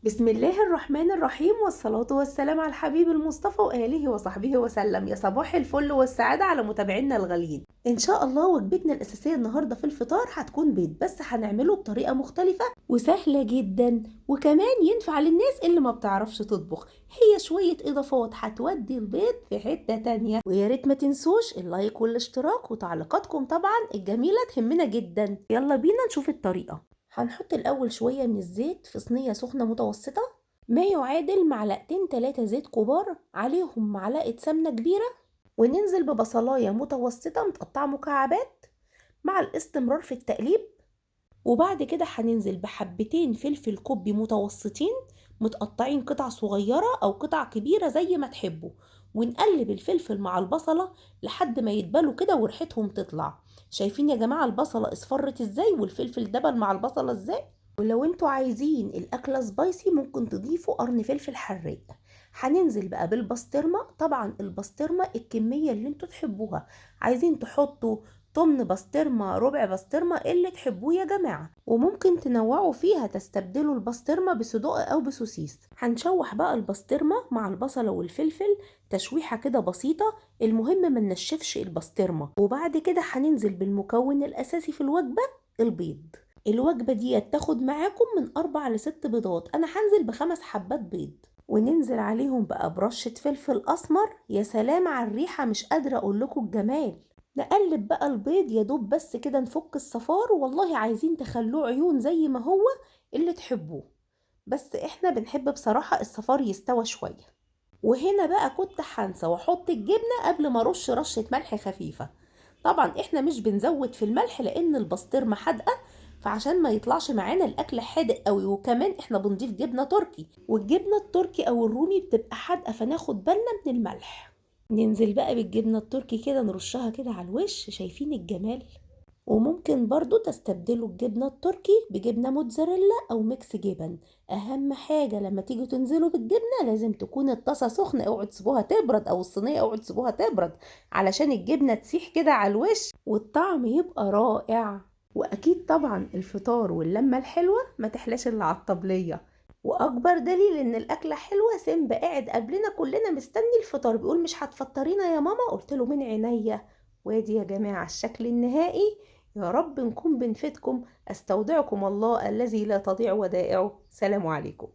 بسم الله الرحمن الرحيم، والصلاة والسلام على الحبيب المصطفى وآله وصحبه وسلم. يا صباح الفل والسعادة على متابعينا الغاليين. إن شاء الله وجبتنا الأساسية النهاردة في الفطار هتكون بيض، بس هنعمله بطريقة مختلفة وسهلة جدا، وكمان ينفع للناس اللي ما بتعرفش تطبخ. هي شوية إضافات هتودي البيض في حتة تانية. ويا ريت ما تنسوش اللايك والاشتراك وتعليقاتكم طبعا الجميلة تهمنا جدا. يلا بينا نشوف الطريقة. هنحط الأول شوية من الزيت في صينية سخنة متوسطة، ما يعادل معلقتين 3 زيت كبار، عليهم معلقة سمنة كبيرة، وننزل ببصلاية متوسطة متقطعة مكعبات مع الاستمرار في التقليب. وبعد كده هننزل بحبتين فلفل كوبي متوسطين متقطعين قطع صغيرة أو قطع كبيرة زي ما تحبوا، ونقلب الفلفل مع البصلة لحد ما يدبلوا كده وريحتهم تطلع. شايفين يا جماعة البصلة اصفرت ازاي والفلفل دبل مع البصلة ازاي؟ ولو انتوا عايزين الأكلة سبايسي ممكن تضيفوا قرن فلفل حراق. هننزل بقى بالبسطرمة، طبعا البسطرمة الكمية اللي انتوا تحبوها، عايزين تحطوا تمن بسطرمة ربع بسطرمة اللي تحبوه يا جماعة، وممكن تنوعوا فيها تستبدلوا البسطرمة بصدق أو بسوسيس. هنشوح بقى البسطرمة مع البصلة والفلفل تشويحة كده بسيطة، المهم ما ننشفش البسطرمة. وبعد كده هننزل بالمكون الأساسي في الوجبة، البيض. الوجبة دي تاخد معاكم من 4 ل6 بيضات، أنا هنزل ب5 حبات بيض، وننزل عليهم بقى برشة فلفل أسمر. يا سلام على الريحة، مش قادرة أقول لكم الجمال. نقلب بقى البيض يا دوب بس كده نفك الصفار، والله عايزين تخلوه عيون زي ما هو اللي تحبوه، بس احنا بنحب بصراحة الصفار يستوى شوية. وهنا بقى كنت هنسى واحط الجبنة قبل ما ارش رشة ملح خفيفة. طبعا احنا مش بنزود في الملح لان البسطرمة حادقة، فعشان ما يطلعش معانا الاكل حادق قوي، وكمان احنا بنضيف جبنة تركي، والجبنة التركي او الرومي بتبقى حادقة، فناخد بالنا من الملح. ننزل بقى بالجبنة التركي كده نرشها كده على الوش، شايفين الجمال؟ وممكن برضو تستبدلوا الجبنة التركي بجبنة موتزاريلا أو ميكس جبن. أهم حاجة لما تيجوا تنزلوا بالجبنة لازم تكون الطاسة سخنة، اوعوا تسيبوها تبرد، أو الصينية اوعوا تسيبوها تبرد، علشان الجبنة تسيح كده على الوش والطعم يبقى رائع. وأكيد طبعا الفطار واللمة الحلوة ما تحلاش إلا على الطبلية. وأكبر دليل إن الأكلة حلوة، سيمبا قاعد قبلنا كلنا مستني الفطار، بيقول مش هتفطرينا يا ماما؟ قلت له من عينيا. وادي يا جماعة الشكل النهائي. يا رب نكون بنفيدكم. استودعكم الله الذي لا تضيع ودائعه. سلام عليكم.